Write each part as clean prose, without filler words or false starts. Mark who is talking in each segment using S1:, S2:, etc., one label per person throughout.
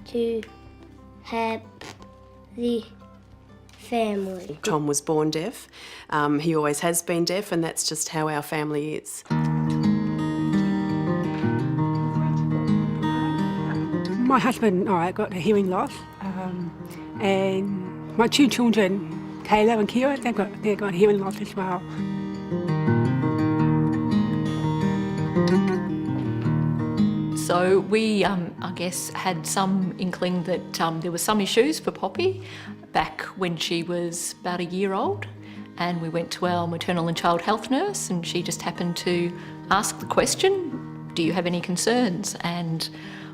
S1: to help the family.
S2: Tom was born deaf. He always has been deaf, and that's just how our family is.
S3: My husband and I got a hearing loss, and my two children, Kayla and Kira, they got hearing loss as well.
S4: So we, I guess, had some inkling that there were some issues for Poppy back when she was about a year old, and we went to our maternal and child health nurse, and she just happened to ask the question, do you have any concerns? And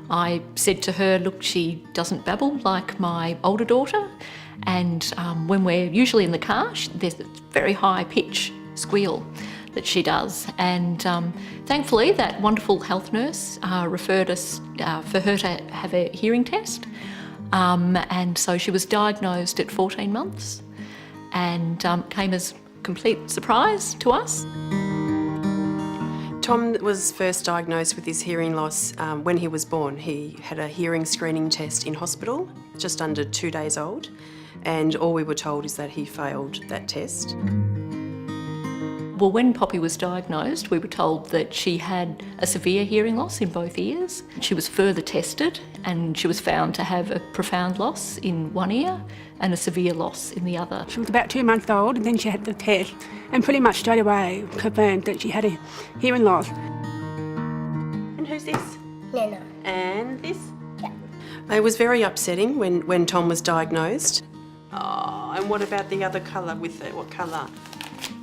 S4: I said to her, look, she doesn't babble like my older daughter, and when we're usually in the car, there's a very high pitch squeal that she does, and thankfully that wonderful health nurse referred us for her to have a hearing test, and so she was diagnosed at 14 months and came as a complete surprise to us.
S2: Tom was first diagnosed with his hearing loss when he was born. He had a hearing screening test in hospital, just under 2 days old, and all we were told is that he failed that test.
S4: Well, when Poppy was diagnosed, we were told that she had a severe hearing loss in both ears. She was further tested and she was found to have a profound loss in one ear and a severe loss in the other.
S3: She was about 2 months old, and then she had the test, and pretty much straight away confirmed that she had a hearing loss.
S2: And who's this?
S1: Nana.
S2: And this?
S1: Yeah.
S2: It was very upsetting when Tom was diagnosed. Oh, and what about the other colour with it? What colour?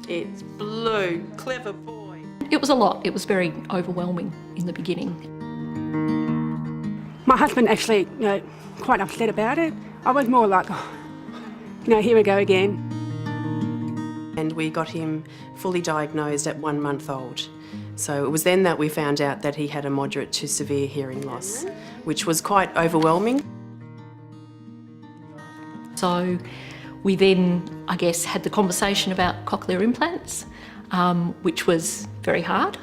S2: It's blue. Clever boy.
S4: It was a lot. It was very overwhelming in the beginning.
S3: My husband actually, quite upset about it. I was more like, oh, here we go again.
S2: And we got him fully diagnosed at 1 month old. So it was then that we found out that he had a moderate to severe hearing loss, which was quite overwhelming.
S4: So we then, I guess, had the conversation about cochlear implants, which was very hard.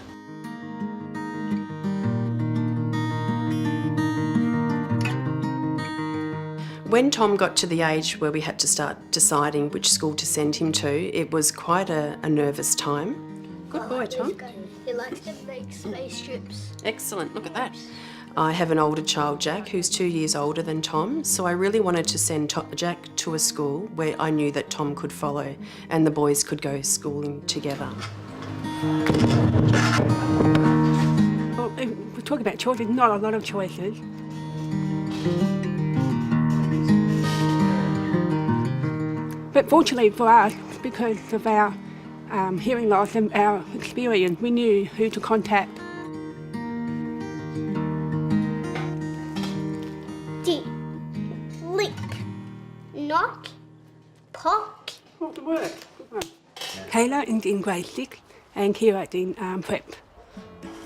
S2: When Tom got to the age where we had to start deciding which school to send him to, it was quite a nervous time. Good boy, Tom.
S1: He likes to make spaceships.
S2: Excellent, look at that. I have an older child, Jack, who's 2 years older than Tom, so I really wanted to send Jack to a school where I knew that Tom could follow and the boys could go schooling together.
S3: Well, we talk about children, not a lot of choices. But fortunately for us, because of our hearing loss and our experience, we knew who to contact.
S1: D. Lick. Knock. Pock.
S3: What the word? Kayla is in grade 6 and Kira is in prep.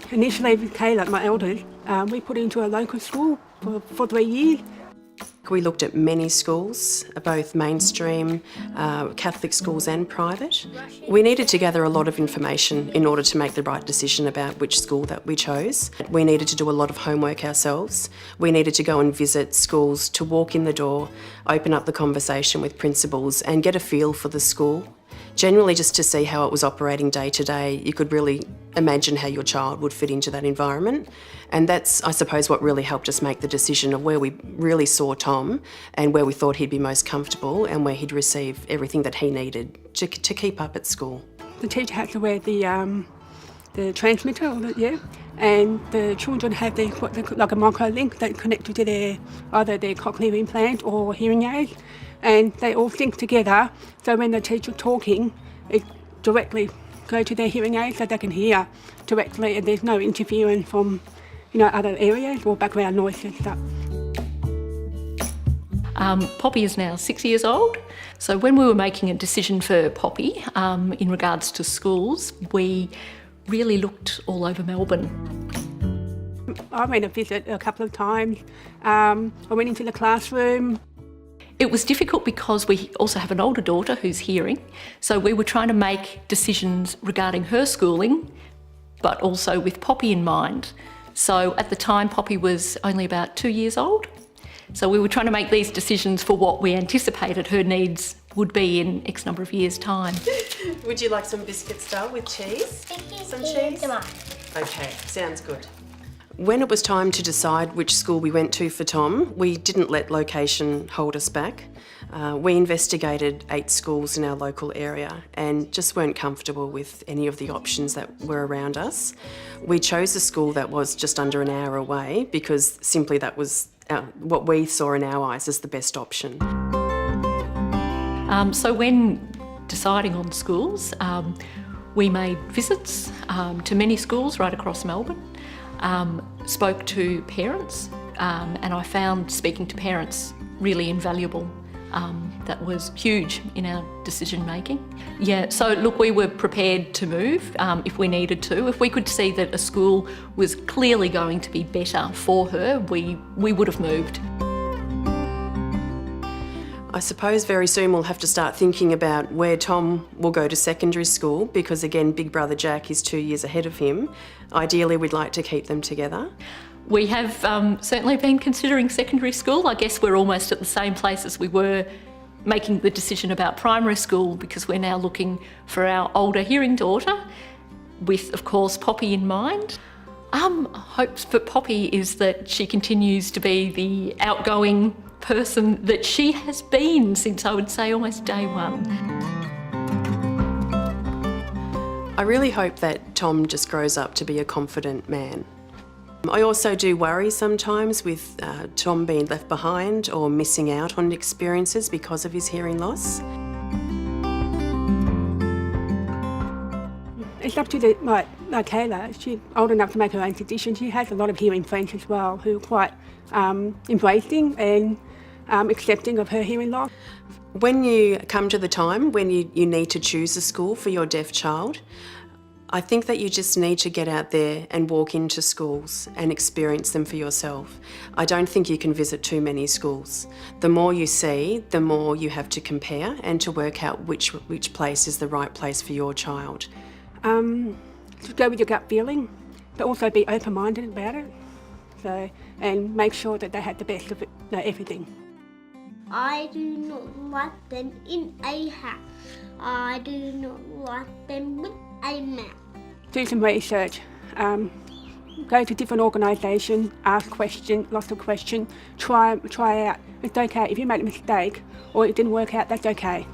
S3: Initially with Kayla, my eldest, we put into a local school for 3 years.
S2: We looked at many schools, both mainstream, Catholic schools and private. We needed to gather a lot of information in order to make the right decision about which school that we chose. We needed to do a lot of homework ourselves. We needed to go and visit schools, to walk in the door, open up the conversation with principals and get a feel for the school. Generally just to see how it was operating day to day. You could really imagine how your child would fit into that environment. And that's, I suppose, what really helped us make the decision of where we really saw Tom and where we thought he'd be most comfortable and where he'd receive everything that he needed to keep up at school.
S3: The teacher had to wear the transmitter, and the children had like a micro link that connected to either their cochlear implant or hearing aid, and they all sync together. So when the teacher's talking, it directly goes to their hearing aid so they can hear directly, and there's no interference from other areas or background noise and stuff.
S4: Poppy is now 6 years old. So when we were making a decision for Poppy in regards to schools, we really looked all over Melbourne.
S3: I went to visit a couple of times. I went into the classroom.
S4: It was difficult because we also have an older daughter who's hearing, so we were trying to make decisions regarding her schooling, but also with Poppy in mind. So at the time, Poppy was only about 2 years old. So we were trying to make these decisions for what we anticipated her needs would be in X number of years' time.
S2: Would you like some biscuits, Dale, with cheese? Some cheese? Okay, sounds good. When it was time to decide which school we went to for Tom, we didn't let location hold us back. We investigated 8 schools in our local area and just weren't comfortable with any of the options that were around us. We chose a school that was just under an hour away because simply that was what we saw in our eyes as the best option.
S4: So when deciding on schools, we made visits to many schools right across Melbourne, spoke to parents, and I found speaking to parents really invaluable. That was huge in our decision making. Yeah, so look, we were prepared to move if we needed to. If we could see that a school was clearly going to be better for her, we would have moved.
S2: I suppose very soon we'll have to start thinking about where Tom will go to secondary school because, again, big brother Jack is 2 years ahead of him. Ideally, we'd like to keep them together.
S4: We have certainly been considering secondary school. I guess we're almost at the same place as we were making the decision about primary school because we're now looking for our older hearing daughter with, of course, Poppy in mind. Hopes for Poppy is that she continues to be the outgoing person that she has been since, I would say, almost day one.
S2: I really hope that Tom just grows up to be a confident man. I also do worry sometimes with Tom being left behind or missing out on experiences because of his hearing loss.
S3: It's up to like Kayla, she's old enough to make her own decisions. She has a lot of hearing friends as well who are quite embracing and accepting of her hearing loss.
S2: When you come to the time when you need to choose a school for your deaf child, I think that you just need to get out there and walk into schools and experience them for yourself. I don't think you can visit too many schools. The more you see, the more you have to compare and to work out which place is the right place for your child.
S3: Just go with your gut feeling, but also be open-minded about it. So, and make sure that they had the best of it, everything.
S1: I do not like them in a hat. I do not like them with a mouth.
S3: Do some research. Go to different organisations, ask questions, lots of questions. Try out. It's okay if you make a mistake or it didn't work out. That's okay.